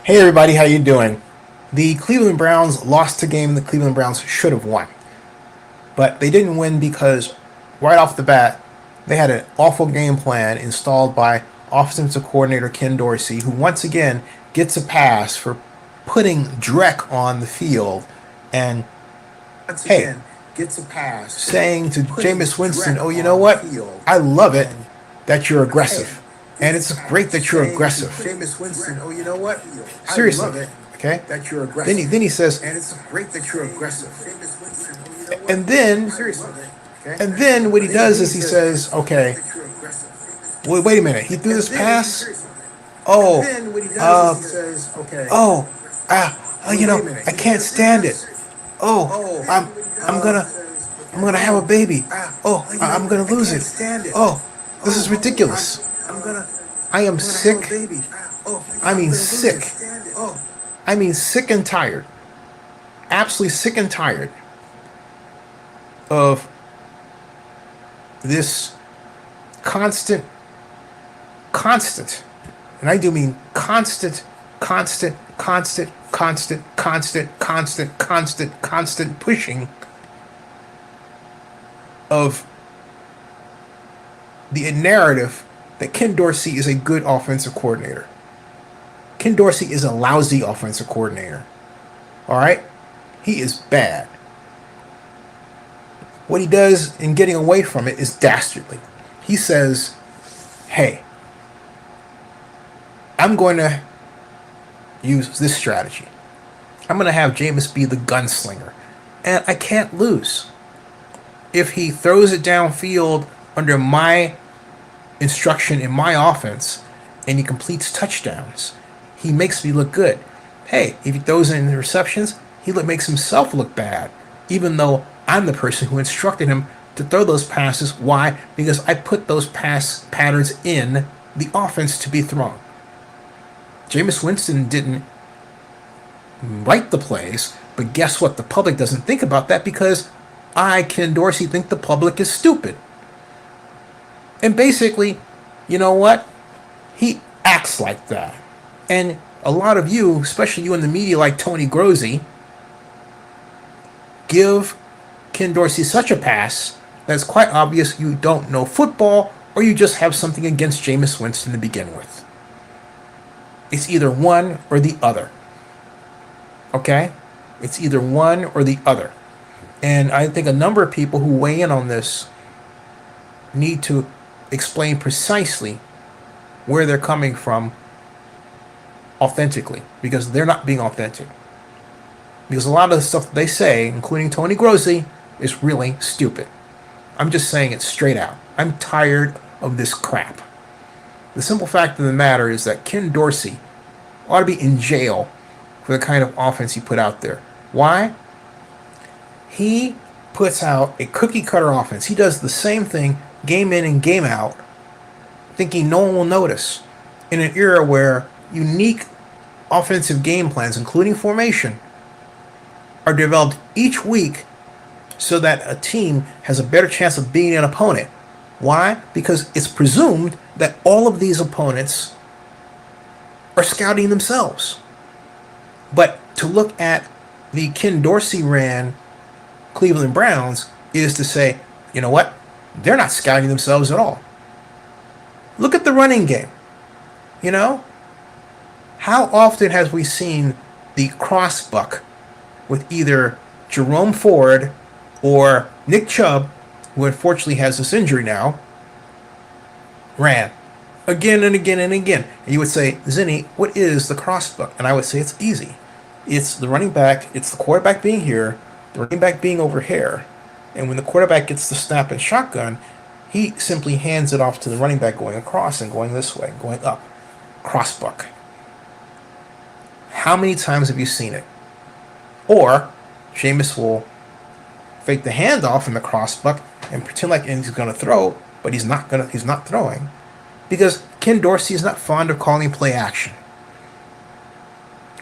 Hey everybody, how you doing? The Cleveland Browns lost a game the Cleveland Browns should have won. But they didn't win because right off the bat, they had an awful game plan installed by offensive coordinator Ken Dorsey, who once again gets a pass for putting Drek on the field and Once hey, again gets a pass for saying to putting Jameis Winston, "Oh, Drek you know on the what? field, I love it and that you're hey, aggressive. And gets a it's great pass that you're saying to aggressive." Jameis Winston, "Oh, you know what? I Seriously, love it okay? that you're Then aggressive, he says, and it's great that you're aggressive." Jameis Winston, "Oh, you know what? and then Seriously, okay? And then what he Then does he is he says, "And says, it's great okay, that you're aggressive." wait a minute. He threw And this then pass. and Oh, then what he does is uh, he says, "Okay, you wait a know, minute. I He threw can't this stand it. pass. Oh, Oh, I'm gonna, I'm gonna have a oh, baby. Oh, you know, I'm gonna I lose can't it. stand it. Oh, this is Oh, ridiculous. I'm gonna I am have a sick. baby. Oh, I I'm mean, gonna lose sick. it. Oh, I mean, sick and tired. Absolutely sick and tired of this constant, constant, and I do mean constant, constant, constant, constant, constant, constant, constant, constant pushing of the narrative that Ken Dorsey is a good offensive coordinator. Ken Dorsey is a lousy offensive coordinator. All right? He is bad. What he does in getting away from it is dastardly. He says, hey, I'm going to use this strategy. I'm going to have Jameis be the gunslinger. And I can't lose. If he throws it downfield under my instruction in my offense and he completes touchdowns, he makes me look good. Hey, if he throws in interceptions, he makes himself look bad, even though I'm the person who instructed him to throw those passes. Why? Because I put those pass patterns in the offense to be thrown. Jameis Winston didn't write the plays, but guess what? The public doesn't think about that because I, Ken Dorsey, think the public is stupid. And basically, you know what? He acts like that. And a lot of you, especially you in the media like Tony Grossi, give Ken Dorsey such a pass that it's quite obvious you don't know football or you just have something against Jameis Winston to begin with. It's either one or the other. Okay? It's either one or the other. And I think a number of people who weigh in on this need to explain precisely where they're coming from authentically because they're not being authentic. Because a lot of the stuff they say, including Tony Grossi, is really stupid. I'm just saying it straight out. I'm tired of this crap. The simple fact of the matter is that Ken Dorsey ought to be in jail for the kind of offense he put out there. Why? He puts out a cookie cutter offense. He does the same thing game in and game out, thinking no one will notice. In an era where unique offensive game plans, including formation, are developed each week so that a team has a better chance of beating an opponent. Why? Because it's presumed that all of these opponents are scouting themselves. But to look at the Ken Dorsey ran Cleveland Browns is to say, you know what? They're not scouting themselves at all. Look at the running game. You know? How often have we seen the crossbuck with either Jerome Ford or Nick Chubb, who unfortunately has this injury now, ran again and again and again? And you would say, Zinni, what is the crossbuck? And I would say it's easy. It's the running back, it's the quarterback being here, the running back being over here. And when the quarterback gets the snap and shotgun, he simply hands it off to the running back going across and going this way, going up. Crossbuck. How many times have you seen it? Or Jameis will fake the handoff in the crossbuck and pretend like he's going to throw, but he's not throwing because Ken Dorsey is not fond of calling play action.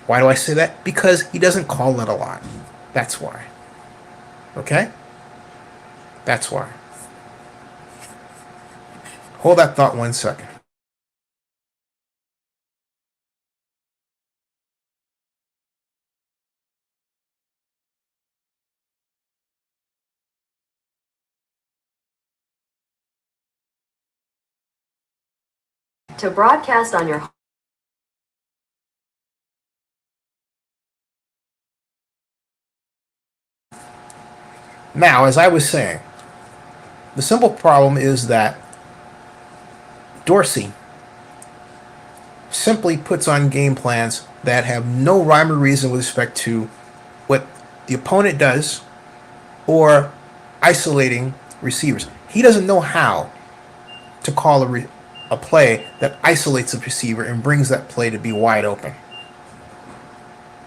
Why do I say that? Because he doesn't call it a lot. That's why. Okay? That's why. Hold that thought 1 second. To broadcast on your Now, as I was saying, the simple problem is that Dorsey simply puts on game plans that have no rhyme or reason with respect to what the opponent does or isolating receivers. He doesn't know how to call a play that isolates a receiver and brings that play to be wide open.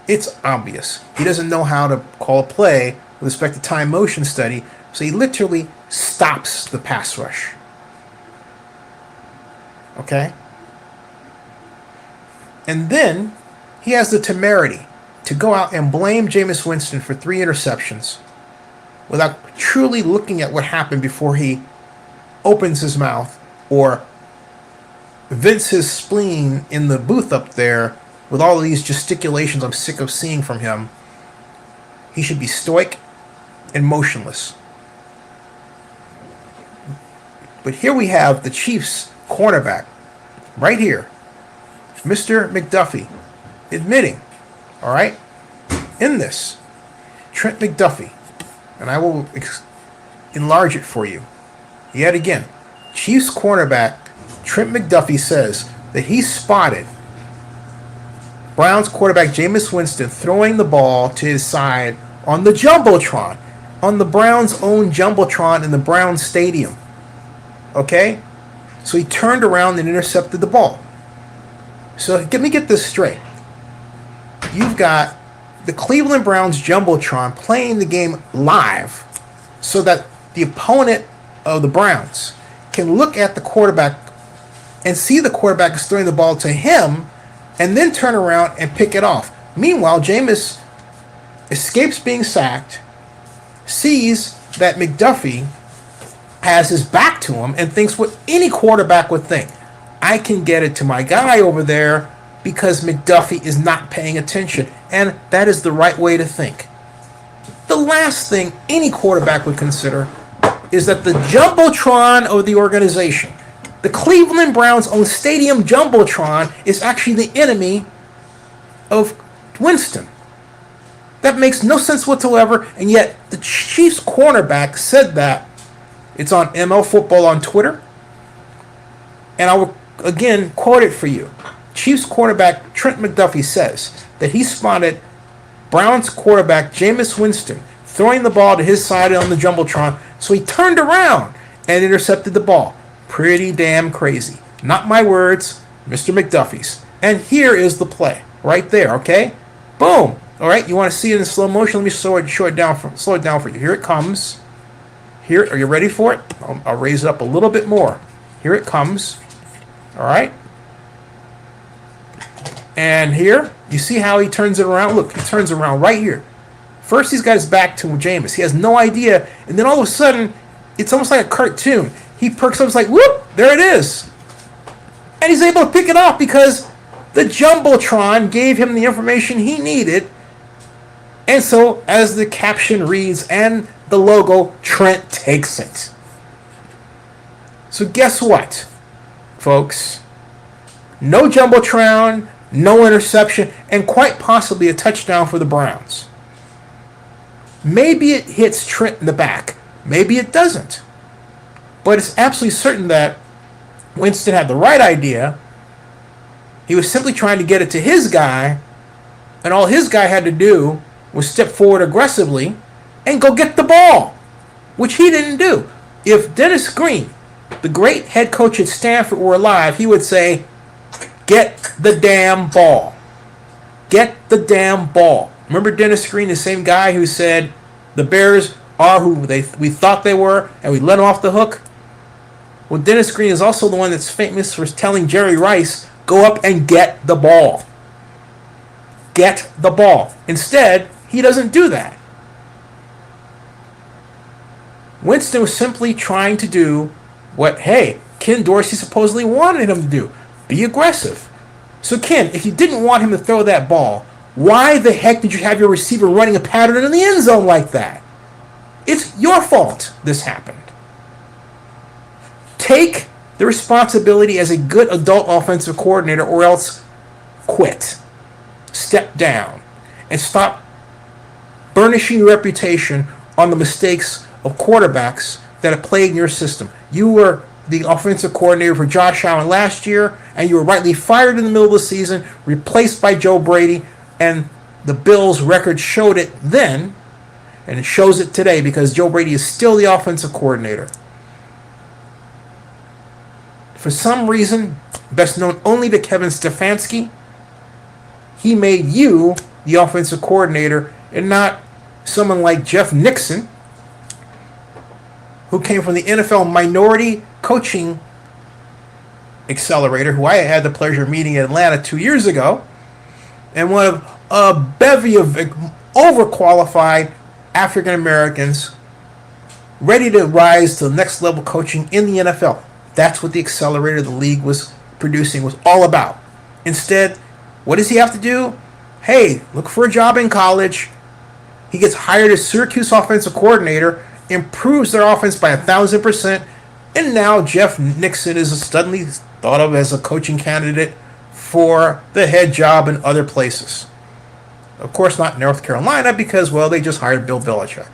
It's obvious. He doesn't know how to call a play with respect to time motion study, so he literally stops the pass rush. Okay? And then he has the temerity to go out and blame Jameis Winston for 3 interceptions without truly looking at what happened before he opens his mouth or vents his spleen in the booth up there with all of these gesticulations I'm sick of seeing from him. He should be stoic and motionless. But here we have the Chiefs cornerback right here, Mr. McDuffie, admitting, all right, in this, Trent McDuffie, and I will enlarge it for you. Yet again, Chiefs cornerback Trent McDuffie says that he spotted Browns quarterback Jameis Winston throwing the ball to his side on the Jumbotron, on the Browns' own Jumbotron in the Browns Stadium. Okay? So he turned around and intercepted the ball. So let me get this straight. You've got the Cleveland Browns Jumbotron playing the game live so that the opponent of the Browns can look at the quarterback and see the quarterback is throwing the ball to him and then turn around and pick it off. Meanwhile, Jameis escapes being sacked, sees that McDuffie has his back to him, and thinks what any quarterback would think. I can get it to my guy over there because McDuffie is not paying attention. And that is the right way to think. The last thing any quarterback would consider is that the Jumbotron of the organization, the Cleveland Browns' own stadium Jumbotron, is actually the enemy of Winston. That makes no sense whatsoever, and yet the Chiefs cornerback said that. It's on ML Football on Twitter, and I will again quote it for you. Chiefs cornerback Trent McDuffie says that he spotted Browns quarterback Jameis Winston throwing the ball to his side on the Jumbotron, so he turned around and intercepted the ball. Pretty damn crazy. Not my words, Mr. McDuffie's. And here is the play, right there, okay? Boom. All right, you want to see it in slow motion? Let me slow it down for you. Here it comes. Here, are you ready for it? I'll raise it up a little bit more. Here it comes. All right. And here, you see how he turns it around? Look, he turns it around right here. First, he's got his back to Jameis. He has no idea. And then all of a sudden, it's almost like a cartoon. He perks up, it's like, whoop, there it is. And he's able to pick it up because the Jumbotron gave him the information he needed. And so, as the caption reads, and the logo, Trent takes it. So guess what, folks? No Jumbotron, no interception, and quite possibly a touchdown for the Browns. Maybe it hits Trent in the back. Maybe it doesn't. But it's absolutely certain that Winston had the right idea. He was simply trying to get it to his guy, and all his guy had to do was step forward aggressively and go get the ball, which he didn't do. If Dennis Green, the great head coach at Stanford, were alive, he would say, get the damn ball. Get the damn ball. Remember Dennis Green, the same guy who said the Bears are who we thought they were, and we let them off the hook? Well, Dennis Green is also the one that's famous for telling Jerry Rice, go up and get the ball. Get the ball. Instead, he doesn't do that. Winston was simply trying to do what, hey, Ken Dorsey supposedly wanted him to do. Be aggressive. So, Ken, if you didn't want him to throw that ball, why the heck did you have your receiver running a pattern in the end zone like that? It's your fault this happened. Take the responsibility as a good adult offensive coordinator, or else quit. Step down. And stop burnishing your reputation on the mistakes of quarterbacks that have plagued your system. You were the offensive coordinator for Josh Allen last year, and you were rightly fired in the middle of the season, replaced by Joe Brady, and the Bills' record showed it then, and it shows it today because Joe Brady is still the offensive coordinator. For some reason, best known only to Kevin Stefanski, he made you the offensive coordinator and not someone like Jeff Nixon, who came from the NFL minority coaching accelerator, who I had the pleasure of meeting in Atlanta 2 years ago, and one of a bevy of overqualified African Americans ready to rise to the next level coaching in the NFL. That's what the accelerator the league was producing was all about. Instead, what does he have to do? Hey, look for a job in college. He gets hired as Syracuse offensive coordinator, improves their offense by 1,000%, and now Jeff Nixon is suddenly thought of as a coaching candidate for the head job in other places. Of course, not North Carolina because, well, they just hired Bill Belichick.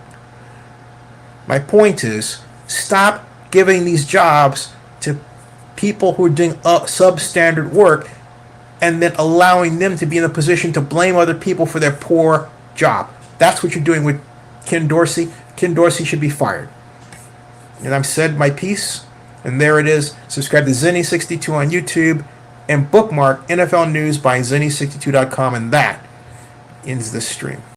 My point is, stop giving these jobs to people who are doing substandard work and then allowing them to be in a position to blame other people for their poor job. That's what you're doing with Ken Dorsey. Ken Dorsey should be fired. And I've said my piece, and there it is. Subscribe to Zenny62 on YouTube and bookmark NFL News by Zenny62.com, and that ends this stream.